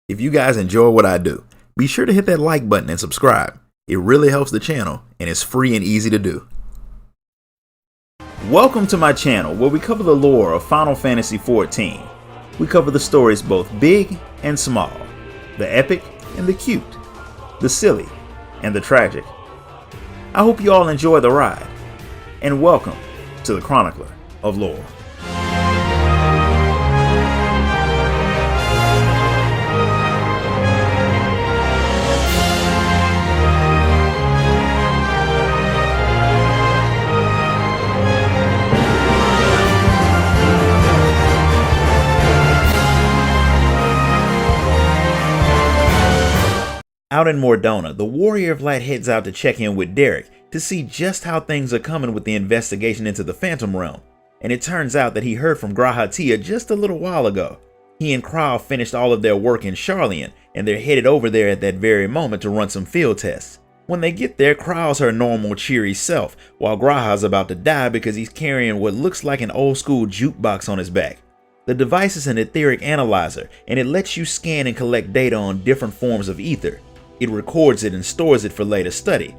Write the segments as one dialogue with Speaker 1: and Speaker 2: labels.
Speaker 1: If you guys enjoy what I do, be sure to hit that like button and subscribe. It really helps the channel and it's free and easy to do. Welcome to my channel where we cover the lore of Final Fantasy XIV. We cover the stories both big and small, the epic and the cute, the silly and the tragic. I hope you all enjoy the ride, and welcome to the Chronicler of Lore. Out in Mordona, the Warrior of Light heads out to check in with Derek to see just how things are coming with the investigation into the Phantom Realm, and it turns out that he heard from Grahatia just a little while ago. He and Krau finished all of their work in Charlian, and they're headed over there at that very moment to run some field tests. When they get there, Krau's her normal cheery self, while Graha's about to die because he's carrying what looks like an old school jukebox on his back. The device is an etheric analyzer, and it lets you scan and collect data on different forms of ether. It records it and stores it for later study.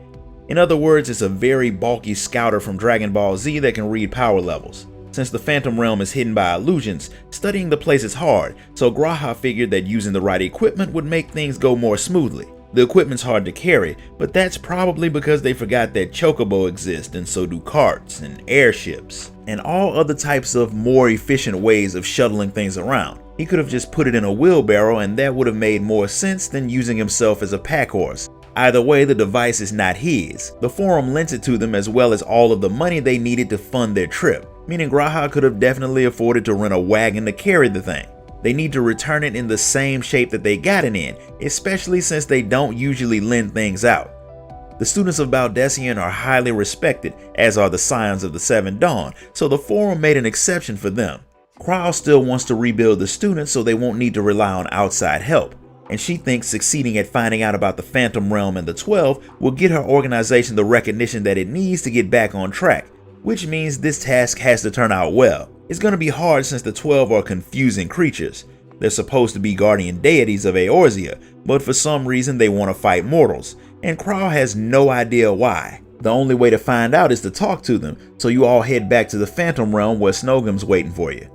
Speaker 1: In other words, it's a very bulky scouter from Dragon Ball Z that can read power levels. Since the Phantom Realm is hidden by illusions, studying the place is hard, so Graha figured that using the right equipment would make things go more smoothly. The equipment's hard to carry, but that's probably because they forgot that Chocobo exists, and so do carts and airships, and all other types of more efficient ways of shuttling things around. He could have just put it in a wheelbarrow and that would have made more sense than using himself as a pack horse. Either way, the device is not his. The forum lent it to them as well as all of the money they needed to fund their trip, meaning Graha could have definitely afforded to rent a wagon to carry the thing. They need to return it in the same shape that they got it in, especially since they don't usually lend things out. The students of Baldesion are highly respected, as are the Scions of the Seven Dawn, so the forum made an exception for them. Krau still wants to rebuild the students so they won't need to rely on outside help, and she thinks succeeding at finding out about the Phantom Realm and the 12 will get her organization the recognition that it needs to get back on track, which means this task has to turn out well. It's going to be hard since the 12 are confusing creatures. They're supposed to be guardian deities of Eorzea, but for some reason they want to fight mortals, and Krau has no idea why. The only way to find out is to talk to them, so you all head back to the Phantom Realm where Snogum's waiting for you.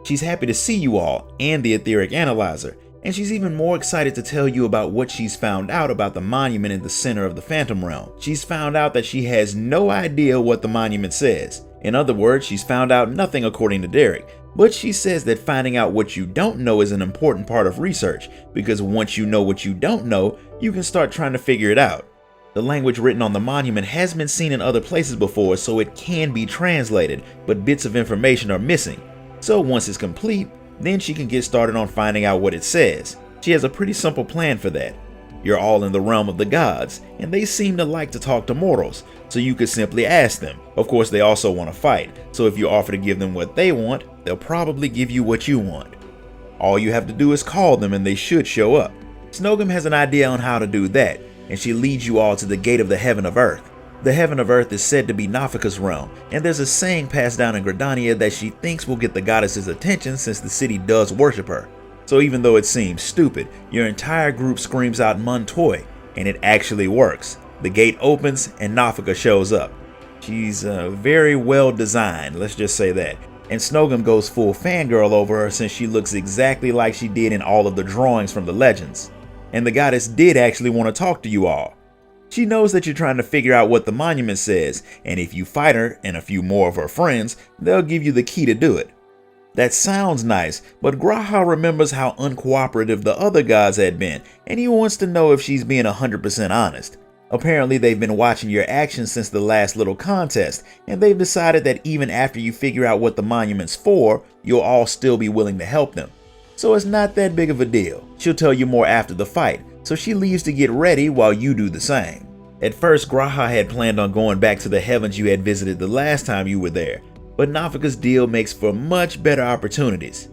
Speaker 1: She's happy to see you all and the etheric analyzer, and she's even more excited to tell you about what she's found out about the monument in the center of the Phantom Realm. She's found out that she has no idea what the monument says. In other words, she's found out nothing according to Derek, but she says that finding out what you don't know is an important part of research, because once you know what you don't know, you can start trying to figure it out. The language written on the monument has been seen in other places before, so it can be translated, but bits of information are missing. So once it's complete, then she can get started on finding out what it says. She has a pretty simple plan for that. You're all in the realm of the gods, and they seem to like to talk to mortals, so you could simply ask them. Of course, they also want to fight, so if you offer to give them what they want, they'll probably give you what you want. All you have to do is call them and they should show up. Snogum has an idea on how to do that, and she leads you all to the gate of the Heaven of Earth. The Heaven of Earth is said to be Nophica's realm, and there's a saying passed down in Gridania that she thinks will get the goddess's attention since the city does worship her. So even though it seems stupid, your entire group screams out Montoy, and it actually works. The gate opens and Nophica shows up. She's very well designed, let's just say that. And Snogum goes full fangirl over her since she looks exactly like she did in all of the drawings from the legends. And the goddess did actually want to talk to you all. She knows that you're trying to figure out what the monument says, and if you fight her and a few more of her friends, they'll give you the key to do it. That sounds nice, but Graha remembers how uncooperative the other gods had been, and he wants to know if she's being 100% honest. Apparently they've been watching your actions since the last little contest, and they've decided that even after you figure out what the monument's for, you'll all still be willing to help them. So it's not that big of a deal. She'll tell you more after the fight, so she leaves to get ready while you do the same. At first, Graha had planned on going back to the heavens you had visited the last time you were there, but Nophica's deal makes for much better opportunities.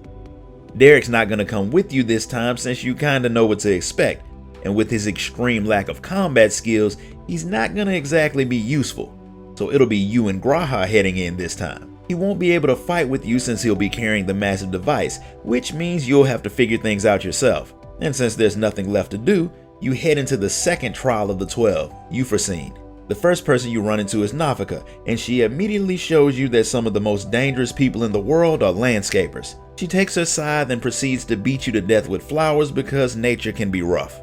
Speaker 1: Derek's not going to come with you this time since you kinda know what to expect, and with his extreme lack of combat skills, he's not going to exactly be useful. So it'll be you and Graha heading in this time. He won't be able to fight with you since he'll be carrying the massive device, which means you'll have to figure things out yourself. And since there's nothing left to do, you head into the second trial of the 12, Euphrosyne. The first person you run into is Nophica, and she immediately shows you that some of the most dangerous people in the world are landscapers. She takes her scythe and proceeds to beat you to death with flowers because nature can be rough.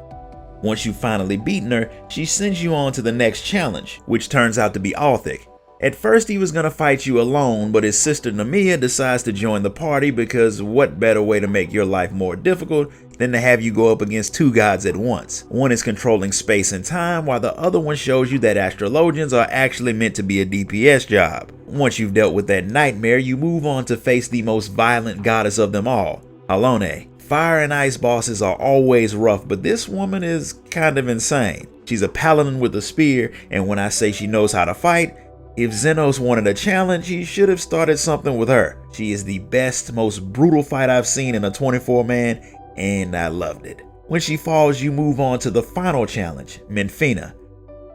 Speaker 1: Once you've finally beaten her, she sends you on to the next challenge, which turns out to be Althic. At first he was going to fight you alone, but his sister Nophica decides to join the party because what better way to make your life more difficult than to have you go up against two gods at once. One is controlling space and time, while the other one shows you that astrologians are actually meant to be a DPS job. Once you've dealt with that nightmare, you move on to face the most violent goddess of them all, Halone. Fire and ice bosses are always rough, but this woman is kind of insane. She's a paladin with a spear, and when I say she knows how to fight, if Xenos wanted a challenge, he should have started something with her. She is the best, most brutal fight I've seen in a 24-man, and I loved it. When she falls, you move on to the final challenge, Nophica.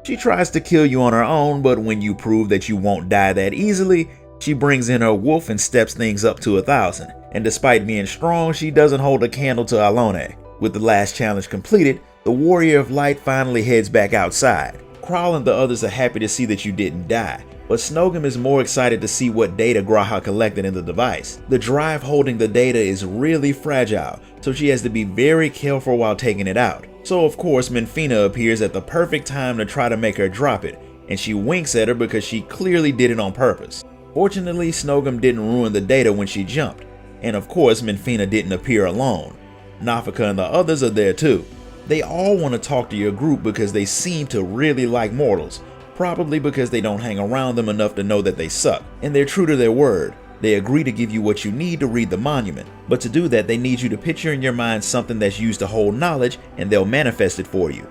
Speaker 1: She tries to kill you on her own, but when you prove that you won't die that easily, she brings in her wolf and steps things up to 1,000. And despite being strong, she doesn't hold a candle to Halone. With the last challenge completed, the Warrior of Light finally heads back outside. Kroll and the others are happy to see that you didn't die, but Snogum is more excited to see what data G'raha collected in the device. The drive holding the data is really fragile, so she has to be very careful while taking it out. So of course Nophica appears at the perfect time to try to make her drop it, and she winks at her because she clearly did it on purpose. Fortunately, Snogum didn't ruin the data when she jumped, and of course Nophica didn't appear alone. Nophica and the others are there too. They all want to talk to your group because they seem to really like mortals, probably because they don't hang around them enough to know that they suck, and they're true to their word. They agree to give you what you need to read the monument, but to do that they need you to picture in your mind something that's used to hold knowledge, and they'll manifest it for you.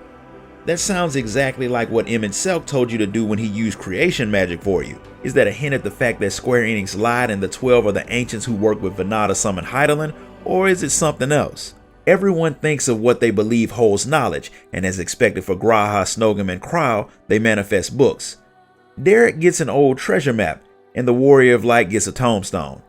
Speaker 1: That sounds exactly like what Emmett Selk told you to do when he used creation magic for you. Is that a hint at the fact that Square Enix lied and the 12 are the ancients who worked with Vanna to summon Hydaelyn, or is it something else? Everyone thinks of what they believe holds knowledge, and as expected for G'raha, Snogum, and Kroll, they manifest books. Derek gets an old treasure map, and the Warrior of Light gets a tombstone.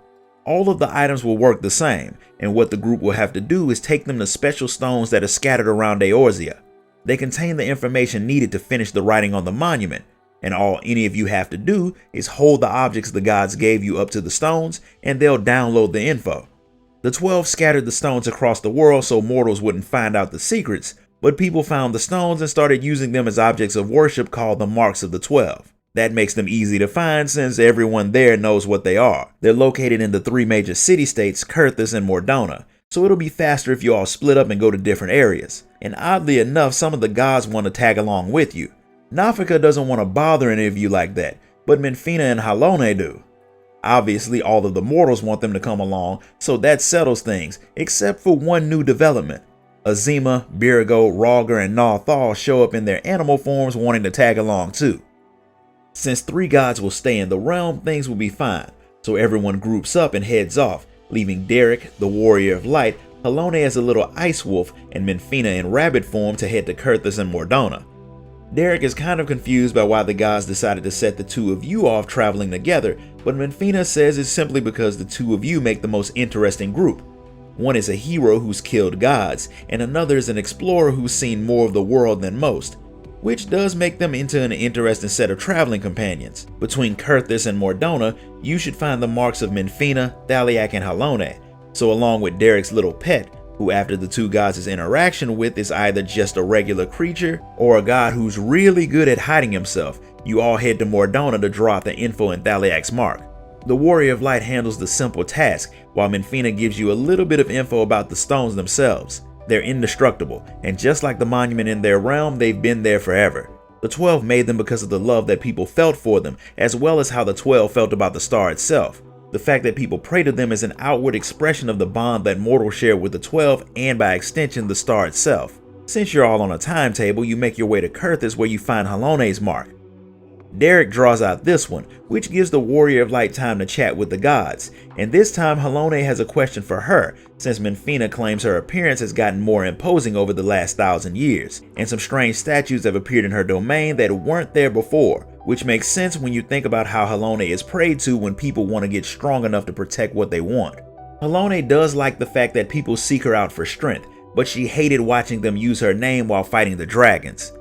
Speaker 1: All of the items will work the same, and what the group will have to do is take them to special stones that are scattered around Eorzea. They contain the information needed to finish the writing on the monument, and all any of you have to do is hold the objects the gods gave you up to the stones, and they'll download the info. The 12 scattered the stones across the world so mortals wouldn't find out the secrets, but people found the stones and started using them as objects of worship called the Marks of the 12. That makes them easy to find since everyone there knows what they are. They're located in the 3 major city-states, Kurthus and Mordona, so it'll be faster if you all split up and go to different areas. And oddly enough, some of the gods want to tag along with you. Nophica doesn't want to bother any of you like that, but Nophica and Halone do. Obviously, all of the mortals want them to come along, so that settles things, except for one new development. Azima, Birago, Rogger, and Narthal show up in their animal forms wanting to tag along too. Since 3 gods will stay in the realm, things will be fine, so everyone groups up and heads off, leaving Derek, the Warrior of Light, Halone as a little ice wolf, and Nophica in rabbit form to head to Kurthus and Mordona. Derek is kind of confused by why the gods decided to set the 2 of you off traveling together, but Nophica says it's simply because the 2 of you make the most interesting group. One is a hero who's killed gods, and another is an explorer who's seen more of the world than most, which does make them into an interesting set of traveling companions. Between Kurthus and Mordona, you should find the marks of Nophica, Thaliak, and Halone, so along with Derek's little pet, who after the 2 gods' interaction with is either just a regular creature or a god who's really good at hiding himself, you all head to Mordona to draw out the info in Thaliak's mark. The Warrior of Light handles the simple task, while Nophica gives you a little bit of info about the stones themselves. They're indestructible, and just like the monument in their realm, they've been there forever. The 12 made them because of the love that people felt for them, as well as how the 12 felt about the star itself. The fact that people pray to them is an outward expression of the bond that mortals share with the 12 and by extension the star itself. Since you're all on a timetable, you make your way to Kurthus where you find Halone's mark. Derek draws out this one, which gives the Warrior of Light time to chat with the gods, and this time Halone has a question for her, since Nophica claims her appearance has gotten more imposing over the last 1,000 years, and some strange statues have appeared in her domain that weren't there before, which makes sense when you think about how Halone is prayed to when people want to get strong enough to protect what they want. Halone does like the fact that people seek her out for strength, but she hated watching them use her name while fighting the dragons.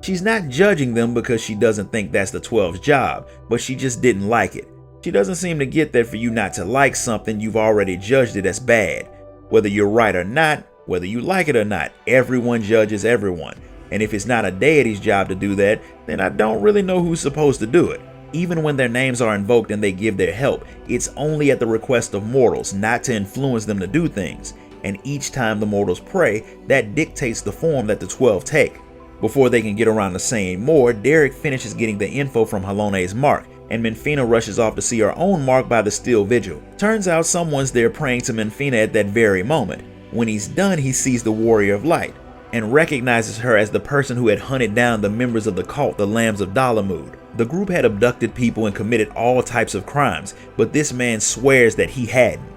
Speaker 1: She's not judging them because she doesn't think that's the 12's job, but she just didn't like it. She doesn't seem to get that for you not to like something, you've already judged it as bad. Whether you're right or not, whether you like it or not, everyone judges everyone. And if it's not a deity's job to do that, then I don't really know who's supposed to do it. Even when their names are invoked and they give their help, it's only at the request of mortals, not to influence them to do things. And each time the mortals pray, that dictates the form that the 12 take. Before they can get around to saying more, Derek finishes getting the info from Halone's mark, and Menphina rushes off to see her own mark by the Steel Vigil. Turns out someone's there praying to Menphina at that very moment. When he's done, he sees the Warrior of Light, and recognizes her as the person who had hunted down the members of the cult, the Lambs of Dalamud. The group had abducted people and committed all types of crimes, but this man swears that he hadn't.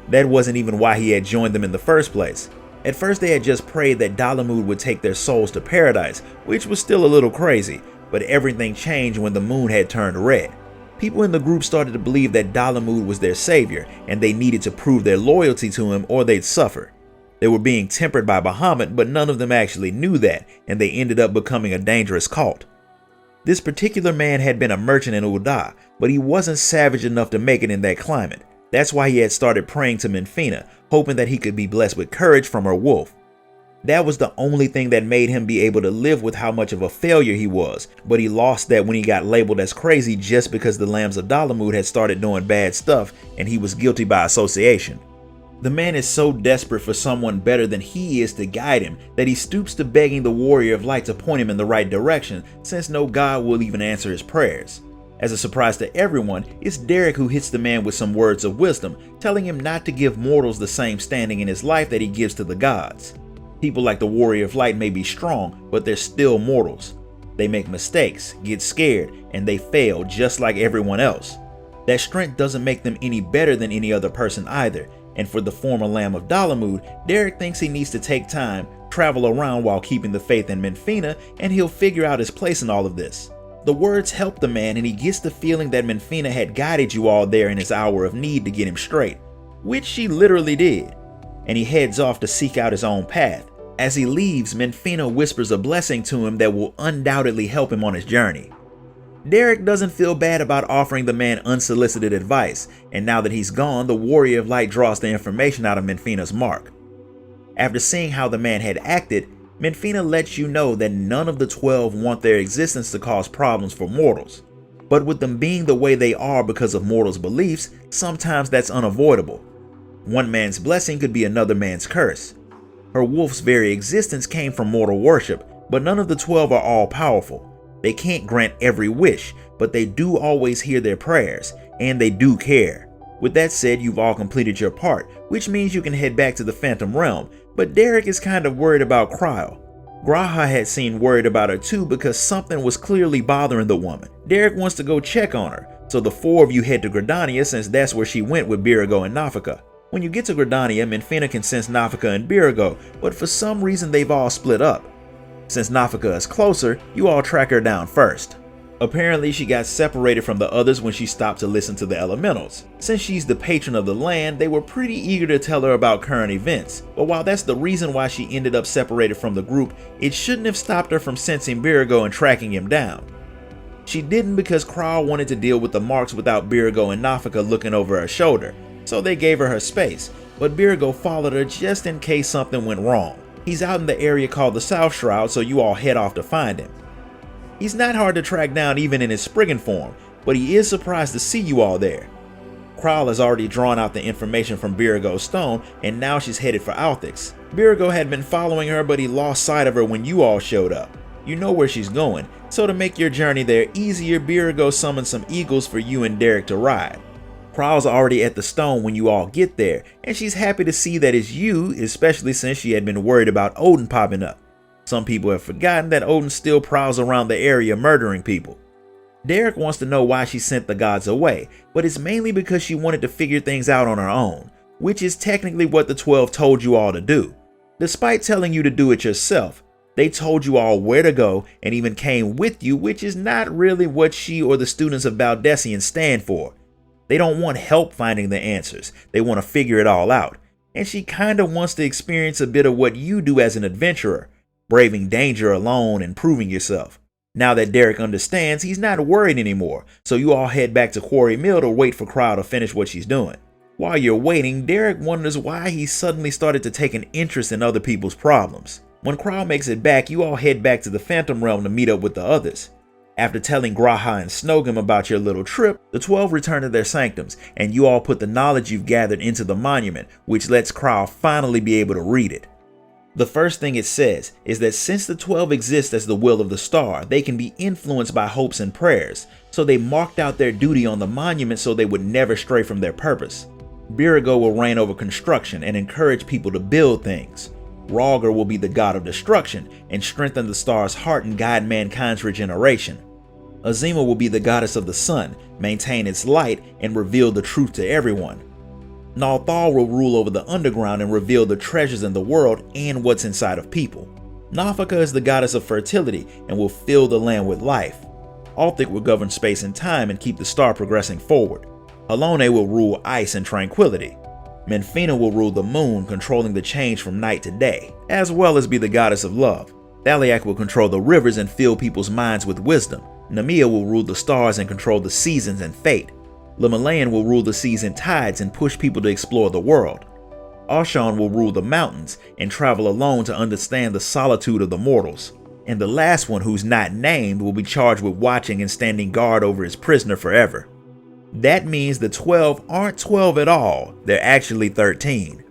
Speaker 1: That wasn't even why he had joined them in the first place. At first they had just prayed that Dalamud would take their souls to paradise, which was still a little crazy, but everything changed when the moon had turned red. People in the group started to believe that Dalamud was their savior, and they needed to prove their loyalty to him or they'd suffer. They were being tempered by Bahamut, but none of them actually knew that, and they ended up becoming a dangerous cult. This particular man had been a merchant in Ul'dah, but he wasn't savage enough to make it in that climate. That's why he had started praying to Menphina, hoping that he could be blessed with courage from her wolf. That was the only thing that made him be able to live with how much of a failure he was, but he lost that when he got labeled as crazy just because the Lambs of Dalamud had started doing bad stuff and he was guilty by association. The man is so desperate for someone better than he is to guide him that he stoops to begging the Warrior of Light to point him in the right direction, since no god will even answer his prayers. As a surprise to everyone, it's Derek who hits the man with some words of wisdom, telling him not to give mortals the same standing in his life that he gives to the gods. People like the Warrior of Light may be strong, but they're still mortals. They make mistakes, get scared, and they fail just like everyone else. That strength doesn't make them any better than any other person either, and for the former Lamb of Dalamud, Derek thinks he needs to take time, travel around while keeping the faith in Menphina, and he'll figure out his place in all of this. The words help the man, and he gets the feeling that Menphina had guided you all there in his hour of need to get him straight, which she literally did, and he heads off to seek out his own path. As he leaves, Menphina whispers a blessing to him that will undoubtedly help him on his journey. Derek doesn't feel bad about offering the man unsolicited advice, and now that he's gone, the Warrior of Light draws the information out of Menphina's mark. After seeing how the man had acted, Menphina lets you know that none of the 12 want their existence to cause problems for mortals. But with them being the way they are because of mortals' beliefs, sometimes that's unavoidable. One man's blessing could be another man's curse. Her wolf's very existence came from mortal worship, but none of the 12 are all powerful. They can't grant every wish, but they do always hear their prayers, and they do care. With that said, you've all completed your part, which means you can head back to the Phantom Realm, but Derek is kind of worried about Cryle. G'raha had seemed worried about her too because something was clearly bothering the woman. Derek wants to go check on her, so the four of you head to Gridania since that's where she went with Birago and Nophica. When you get to Gridania, Menphina can sense Nophica and Birago, but for some reason they've all split up. Since Nophica is closer, you all track her down first. Apparently she got separated from the others when she stopped to listen to the elementals. Since she's the patron of the land, they were pretty eager to tell her about current events, but while that's the reason why she ended up separated from the group, it shouldn't have stopped her from sensing Birago and tracking him down. She didn't because Cryle wanted to deal with the marks without Birago and Nophica looking over her shoulder, so they gave her space, but Birago followed her just in case something went wrong. He's out in the area called the South Shroud, so you all head off to find him. He's not hard to track down even in his Spriggan form, but he is surprised to see you all there. Cryle has already drawn out the information from Birago's stone, and now she's headed for Althix. Birago had been following her, but he lost sight of her when you all showed up. You know where she's going, so to make your journey there easier, Birago summoned some eagles for you and Derek to ride. Cryle's already at the stone when you all get there, and she's happy to see that it's you, especially since she had been worried about Odin popping up. Some people have forgotten that Odin still prowls around the area murdering people. Derek wants to know why she sent the gods away, but it's mainly because she wanted to figure things out on her own, which is technically what the 12 told you all to do. Despite telling you to do it yourself, they told you all where to go and even came with you, which is not really what she or the students of Baldessian stand for. They don't want help finding the answers, they want to figure it all out. and she kinda wants to experience a bit of what you do as an adventurer, braving danger alone and proving yourself. Now that Derek understands, he's not worried anymore, so you all head back to Quarry Mill to wait for Crow to finish what she's doing. While you're waiting, Derek wonders why he suddenly started to take an interest in other people's problems. When Crow makes it back, you all head back to the Phantom Realm to meet up with the others. After telling Graha and Snogum about your little trip, the 12 return to their sanctums, and you all put the knowledge you've gathered into the monument, which lets Crow finally be able to read it. The first thing it says is that since the 12 exist as the will of the star, they can be influenced by hopes and prayers, so they marked out their duty on the monument so they would never stray from their purpose. Birago will reign over construction and encourage people to build things. Rauger will be the god of destruction and strengthen the star's heart and guide mankind's regeneration. Azima will be the goddess of the sun, maintain its light, and reveal the truth to everyone. Nalthal will rule over the underground and reveal the treasures in the world and what's inside of people. Nophica is the goddess of fertility and will fill the land with life. Althic will govern space and time and keep the star progressing forward. Halone will rule ice and tranquility. Menfina will rule the moon, controlling the change from night to day, as well as be the goddess of love. Thaliak will control the rivers and fill people's minds with wisdom. Nemea will rule the stars and control the seasons and fate. Lemalayan will rule the seas and tides and push people to explore the world. Ashan will rule the mountains and travel alone to understand the solitude of the mortals. And the last one, who's not named, will be charged with watching and standing guard over his prisoner forever. That means the 12 aren't 12 at all, they're actually 13.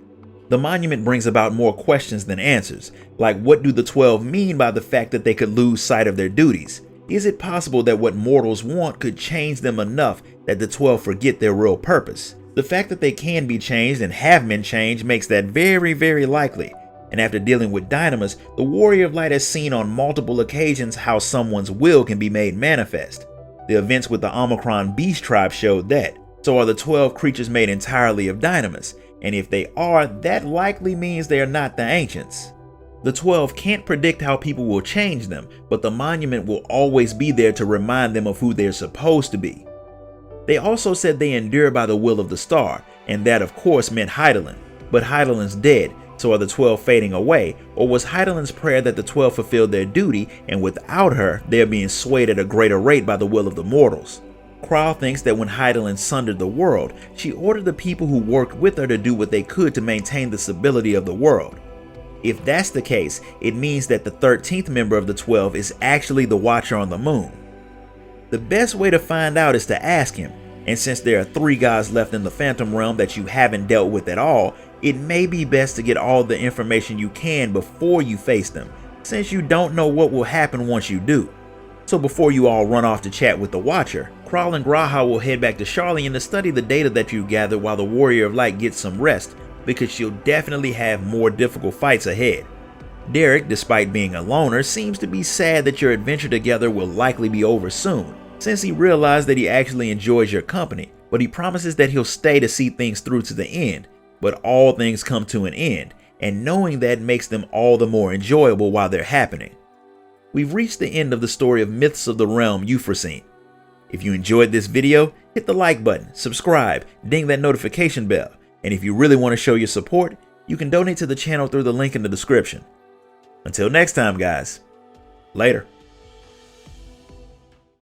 Speaker 1: The monument brings about more questions than answers, like what do the 12 mean by the fact that they could lose sight of their duties? Is it possible that what mortals want could change them enough that the 12 forget their real purpose? The fact that they can be changed and have been changed makes that very, very likely. And after dealing with Dynamis, the Warrior of Light has seen on multiple occasions how someone's will can be made manifest. The events with the Omicron Beast Tribe showed that. So are the 12 creatures made entirely of Dynamis? And if they are, that likely means they are not the Ancients. The 12 can't predict how people will change them, but the monument will always be there to remind them of who they're supposed to be. They also said they endure by the will of the star, and that of course meant Hydaelyn. But Hydaelyn's dead, so are the 12 fading away, or was Hydaelyn's prayer that the 12 fulfilled their duty, and without her, they're being swayed at a greater rate by the will of the mortals? Crow thinks that when Hydaelyn sundered the world, she ordered the people who worked with her to do what they could to maintain the stability of the world. If that's the case, it means that the 13th member of the 12 is actually the Watcher on the moon. The best way to find out is to ask him, and since there are 3 gods left in the Phantom Realm that you haven't dealt with at all, it may be best to get all the information you can before you face them, since you don't know what will happen once you do. So before you all run off to chat with the Watcher, Crow and Graha will head back to Sharlayan to study the data that you gathered while the Warrior of Light gets some rest, because she'll definitely have more difficult fights ahead. Derek, despite being a loner, seems to be sad that your adventure together will likely be over soon, since he realized that he actually enjoys your company, but he promises that he'll stay to see things through to the end. But all things come to an end, and knowing that makes them all the more enjoyable while they're happening. We've reached the end of the story of Myths of the Realm Euphrosyne. If you enjoyed this video, hit the like button, subscribe, ding that notification bell, and if you really want to show your support, you can donate to the channel through the link in the description. Until next time, guys, later.